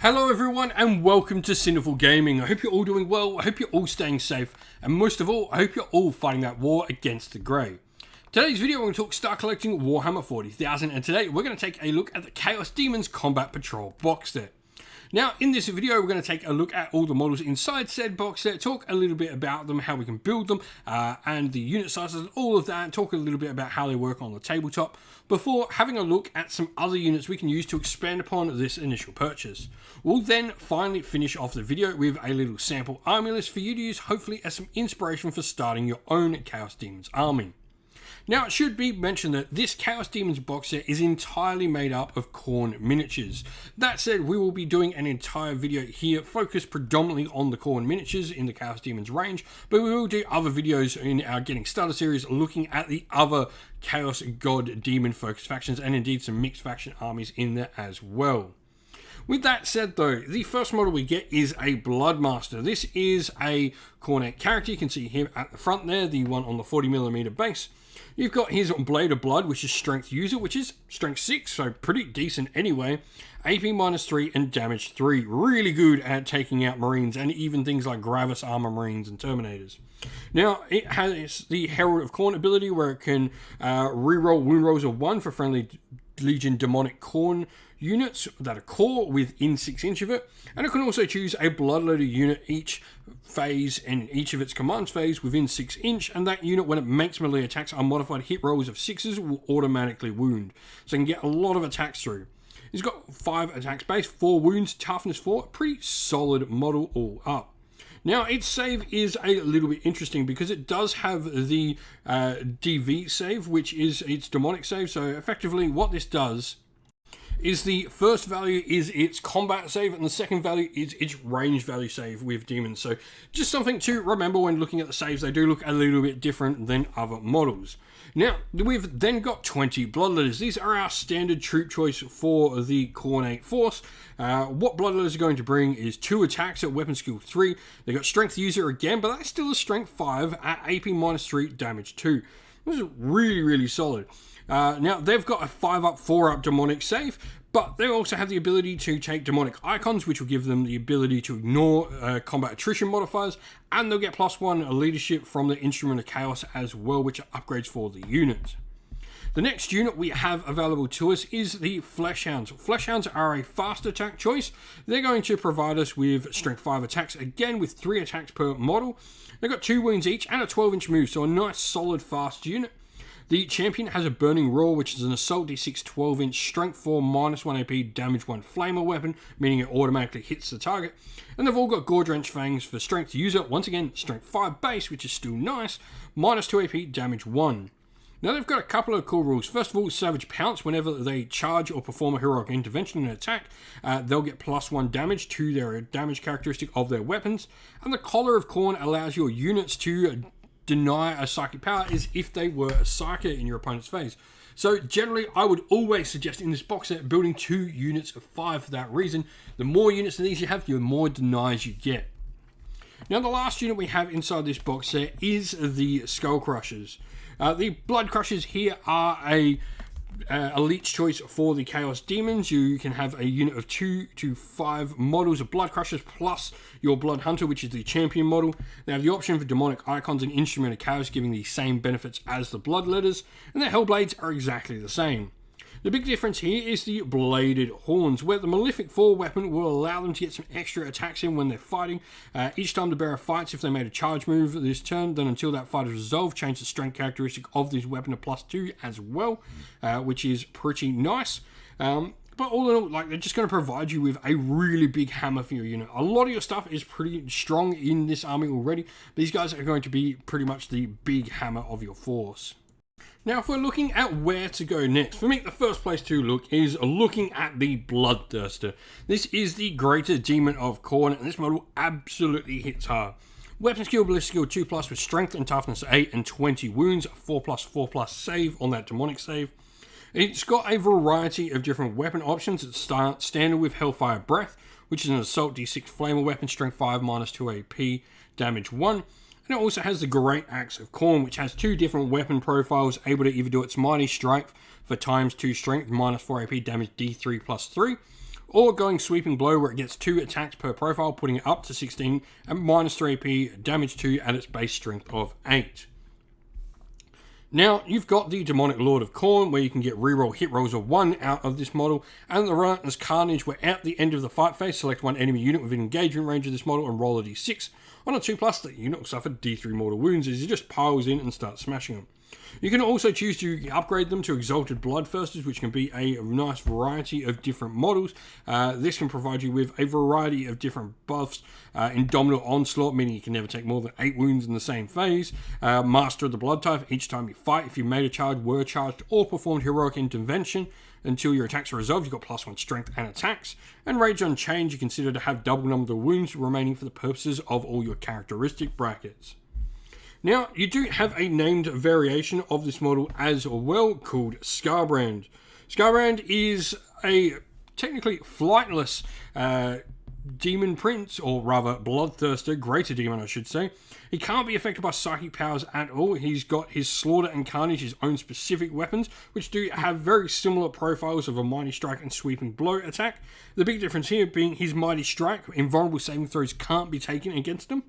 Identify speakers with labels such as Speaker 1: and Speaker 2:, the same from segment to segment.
Speaker 1: Hello everyone and welcome to Sinful Gaming. I hope you're all doing well, I hope you're all staying safe, and most of all, I hope you're all fighting that war against the grey. Today's video we're going to talk start collecting Warhammer 40,000, and today we're going to take a look at the Chaos Demons Combat Patrol box set. Now, in this video, we're going to take a look at all the models inside said box set, talk a little bit about them, how we can build them, and the unit sizes, and all of that, talk a little bit about how they work on the tabletop, before having a look at some other units we can use to expand upon this initial purchase. We'll then finally finish off the video with a little sample army list for you to use, hopefully as some inspiration for starting your own Chaos Demons army. Now, it should be mentioned that this Chaos Demons box set is entirely made up of Khorne miniatures. That said, we will be doing an entire video here focused predominantly on the Khorne miniatures in the Chaos Demons range, but we will do other videos in our Getting Started series looking at the other Chaos God Demon focused factions and indeed some mixed faction armies in there as well. With that said though, the first model we get is a Bloodmaster. This is a Khorne character. You can see him at the front there, the one on the 40mm base. You've got his Blade of Blood, which is Strength User, which is Strength 6, so pretty decent anyway. AP -3 and Damage 3. Really good at taking out Marines and even things like Gravis Armor Marines and Terminators. Now, it has the Herald of Khorne ability where it can reroll wound rolls of 1 for friendly Legion Demonic Khorne units that are core within 6 inch of it, and it can also choose a Bloodletter unit each phase in each of its commands phase within 6 inch, and that unit, when it makes melee attacks on modified hit rolls of 6s, will automatically wound, so it can get a lot of attacks through. It's got 5 attacks base, 4 wounds, toughness 4, pretty solid model all up. Now, its save is a little bit interesting because it does have the DV save, which is its demonic save. So effectively what this does is the first value is its combat save and the second value is its range value save with demons. So just something to remember when looking at the saves. They do look a little bit different than other models. Now, we've then got 20 Bloodletters. These are our standard troop choice for the Khorne force. What Bloodletters are going to bring is 2 attacks at weapon skill 3. They've got Strength User again, but that's still a Strength 5 at AP -3, damage 2. This is really solid. Now, they've got a 5-up, 4-up demonic save, but they also have the ability to take demonic icons, which will give them the ability to ignore combat attrition modifiers, and they'll get +1 leadership from the Instrument of Chaos as well, which are upgrades for the unit. The next unit we have available to us is the Fleshhounds. Fleshhounds are a fast attack choice. They're going to provide us with Strength 5 attacks, again with 3 attacks per model. They've got 2 wounds each and a 12-inch move, so a nice solid fast unit. The champion has a Burning Roar, which is an Assault D6 12-inch Strength 4 -1 AP Damage 1 Flamer weapon, meaning it automatically hits the target. And they've all got Gore Drench Fangs for Strength User, once again Strength 5 base, which is still nice, -2 AP Damage 1. Now they've got a couple of cool rules. First of all, Savage Pounce. Whenever they charge or perform a heroic intervention in an attack, they'll get +1 damage to their damage characteristic of their weapons. And the Collar of Khorne allows your units to deny a psychic power as if they were a psyker in your opponent's phase. So generally, I would always suggest in this box set building 2 units of 5 for that reason. The more units of these you have, the more denies you get. Now, the last unit we have inside this box set is the Skull Crushers. The Blood Crushers here are a elite choice for the Chaos Demons. You can have a unit of 2 to 5 models of Blood Crushers plus your Blood Hunter, which is the champion model. They have the option for demonic icons and Instrument of Chaos, giving the same benefits as the Bloodletters, and their Hellblades are exactly the same. The big difference here is the Bladed Horns, where the Malefic 4 weapon will allow them to get some extra attacks in when they're fighting. Each time the bearer fights, if they made a charge move this turn, then until that fight is resolved, change the strength characteristic of this weapon to +2 as well, which is pretty nice. But all in all, like, they're just going to provide you with a really big hammer for your unit. A lot of your stuff is pretty strong in this army already. These guys are going to be pretty much the big hammer of your force. Now, if we're looking at where to go next, for me, the first place to look is looking at the Bloodthirster. This is the Greater Demon of Khorne, and this model absolutely hits hard. Weapon skill, ballistic skill 2+ with strength and toughness 8 and 20 wounds, 4+4+ save on that demonic save. It's got a variety of different weapon options. It starts standard with Hellfire Breath, which is an Assault D6 Flamer weapon, strength 5, -2 AP, damage 1. And it also has the Great Axe of Khorne, which has 2 different weapon profiles, able to either do its Mighty Strike for ×2 strength, -4 AP damage D3+3, or going Sweeping Blow, where it gets 2 attacks per profile, putting it up to 16, and minus 3 AP, damage 2 at its base strength of 8. Now, you've got the Demonic Lord of Khorne, where you can get reroll hit rolls of 1 out of this model, and the Relentless Carnage, where at the end of the fight phase, select one enemy unit within engagement range of this model and roll a d6. On a 2+, that unit will suffer d3 mortal wounds as he just piles in and starts smashing them. You can also choose to upgrade them to Exalted Bloodthirsters, which can be a nice variety of different models. This can provide you with a variety of different buffs. Indomitable Onslaught, meaning you can never take more than 8 wounds in the same phase. Master of the Blood Type, each time you fight, if you made a charge, were charged, or performed heroic intervention, until your attacks are resolved, you've got +1 strength and attacks. And Rage Unchained, you consider to have double number of wounds remaining for the purposes of all your characteristic brackets. Now, you do have a named variation of this model as well, called Scarbrand. Scarbrand is a technically flightless demon prince, or rather bloodthirster, greater demon I should say. He can't be affected by psychic powers at all. He's got his Slaughter and Carnage, his own specific weapons, which do have very similar profiles of a Mighty Strike and Sweeping Blow attack. The big difference here being his Mighty Strike, invulnerable saving throws can't be taken against him.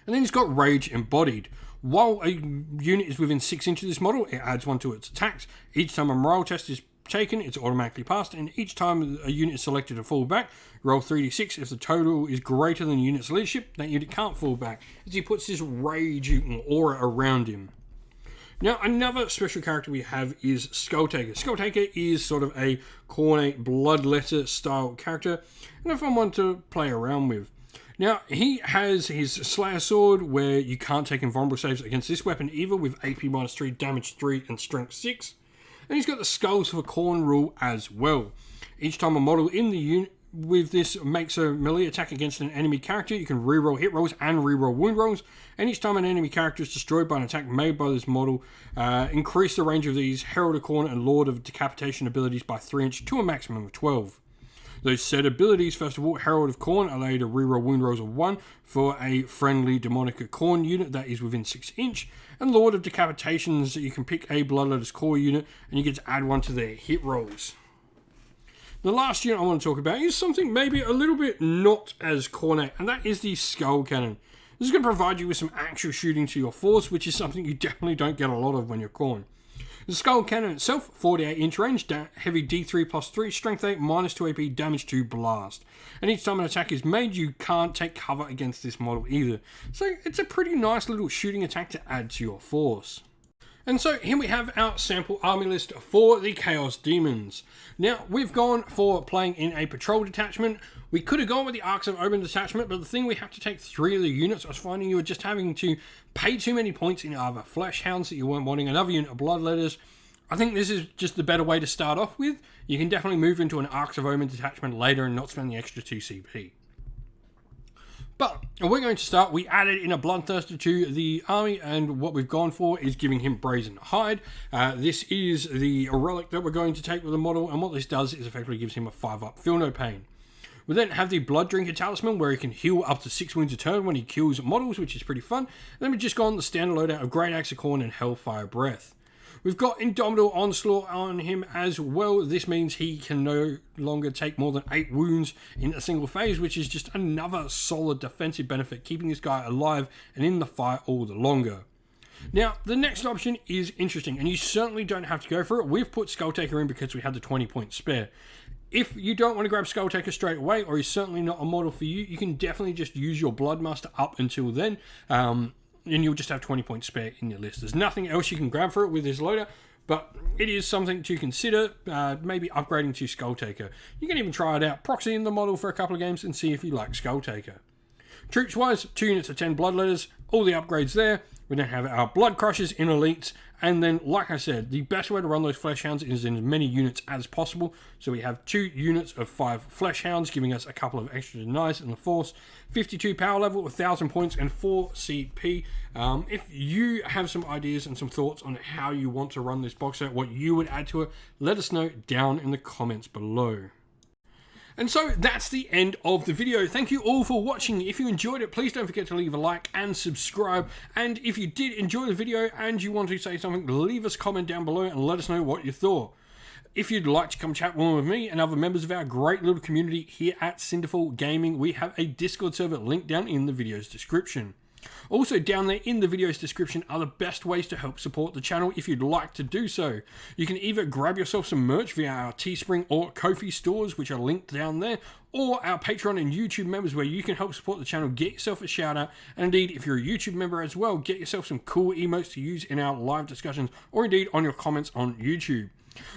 Speaker 1: And then he's got Rage Embodied. While a unit is within 6 inches of this model, it adds 1 to its attacks. Each time a morale test is taken, it's automatically passed, and each time a unit is selected to fall back, roll 3d6. If the total is greater than the unit's leadership, that unit can't fall back, as he puts this rage aura around him. Now, another special character we have is Skulltaker. Skulltaker is sort of a Khorne Bloodletter style character, and a fun one to play around with. Now, he has his Slayer Sword, where you can't take invulnerable saves against this weapon either, with AP -3, damage 3, and strength 6. And he's got the Skulls for Khorne rule as well. Each time a model in the unit with this makes a melee attack against an enemy character, you can reroll hit rolls and reroll wound rolls. And each time an enemy character is destroyed by an attack made by this model, increase the range of these Herald of Khorne and Lord of Decapitation abilities by 3 inches to a maximum of 12. Those set abilities, first of all, Herald of Khorne allow you to reroll wound rolls of 1 for a friendly Demonic Khorne unit that is within 6 inch. And Lord of Decapitations, you can pick a Bloodletter's core unit and you get to add 1 to their hit rolls. The last unit I want to talk about is something maybe a little bit not as Khorne, and that is the Skull Cannon. This is going to provide you with some actual shooting to your force, which is something you definitely don't get a lot of when you're Khorne. The Skull Cannon itself, 48 inch range, heavy D3 +3, strength 8, -2 AP, damage 2, blast. And each time an attack is made, you can't take cover against this model either. So it's a pretty nice little shooting attack to add to your force. And so here we have our sample army list for the Chaos Demons. Now, we've gone for playing in a patrol detachment. We could have gone with the Arcs of Omen detachment, but the thing we have to take 3 of the units, I was finding you were just having to pay too many points in either Flesh Hounds that you weren't wanting, another unit of Bloodletters. I think this is just the better way to start off with. You can definitely move into an Arcs of Omen detachment later and not spend the extra 2 CP. But we're going to start. We added in a Bloodthirster to the army, and what we've gone for is giving him Brazen Hide. This is the relic that we're going to take with the model, and what this does is effectively gives him a 5-up Feel No Pain. We then have the Blood Drinker Talisman, where he can heal up to 6 wounds a turn when he kills models, which is pretty fun. And then we've just gone the standard loadout of Great Axe of Khorne and Hellfire Breath. We've got Indomitable Onslaught on him as well. This means he can no longer take more than 8 wounds in a single phase, which is just another solid defensive benefit, keeping this guy alive and in the fight all the longer. Now, the next option is interesting, and you certainly don't have to go for it. We've put Skulltaker in because we had the 20 points spare. If you don't want to grab Skulltaker straight away, or he's certainly not a model for you, you can definitely just use your Bloodmaster up until then. And you'll just have 20 points spare in your list. There's nothing else you can grab for it with this loader, but it is something to consider, maybe upgrading to Skulltaker. You can even try it out, proxying the model for a couple of games and see if you like Skulltaker. Troops-wise, 2 units of 10 Bloodletters, all the upgrades there. We then have our Blood Crushers in Elites, and then, like I said, the best way to run those Flesh Hounds is in as many units as possible. So we have 2 units of 5 Flesh Hounds, giving us a couple of extra denies in the force, 52 power level, 1,000 points, and 4 CP. If you have some ideas and some thoughts on how you want to run this box set, what you would add to it, let us know down in the comments below. And so that's the end of the video. Thank you all for watching. If you enjoyed it, please don't forget to leave a like and subscribe. And if you did enjoy the video and you want to say something, leave us a comment down below and let us know what you thought. if you'd like to come chat one with me and other members of our great little community here at Cinderful Gaming, we have a Discord server linked down in the video's description. Also down there in the video's description are the best ways to help support the channel if you'd like to do so. You can either grab yourself some merch via our Teespring or Ko-fi stores, which are linked down there, or our Patreon and YouTube members where you can help support the channel, get yourself a shout out, and indeed if you're a YouTube member as well, get yourself some cool emotes to use in our live discussions or indeed on your comments on YouTube.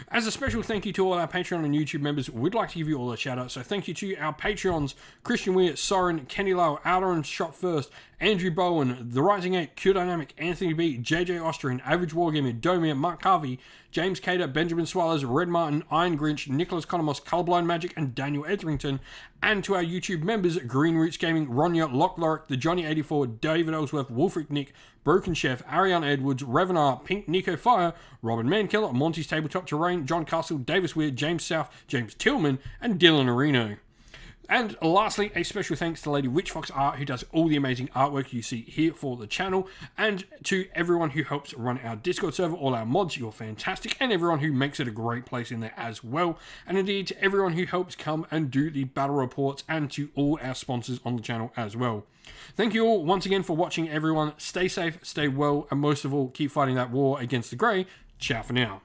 Speaker 1: As a special thank you to all our Patreon and YouTube members, we'd like to give you all a shout out. So thank you to our Patreons, Christian Weir, Soren, Kenny Lowe, Outer Shot First, Andrew Bowen, The Rising 8, Q Dynamic, Anthony B, JJ Austrian, Average Wargamer, Domir, Mark Harvey, James Cater, Benjamin Swallows, Red Martin, Iron Grinch, Nicholas Conomos, Colorblind Magic, and Daniel Etherington, and to our YouTube members, Green Roots Gaming, Ronya, Lock Lorick, The Johnny84, David Ellsworth, Wolfric Nick, Broken Chef, Ariane Edwards, Revenar, Pink Nico Fire, Robin Mankiller, Monty's Tabletop Terrain, John Castle, Davis Weir, James South, James Tillman, and Dylan Areno. And lastly, a special thanks to Lady Witchfox Art, who does all the amazing artwork you see here for the channel, and to everyone who helps run our Discord server, all our mods, you're fantastic, and everyone who makes it a great place in there as well, and indeed to everyone who helps come and do the battle reports, and to all our sponsors on the channel as well. Thank you all once again for watching, everyone. Stay safe, stay well, and most of all, keep fighting that war against the Grey. Ciao for now.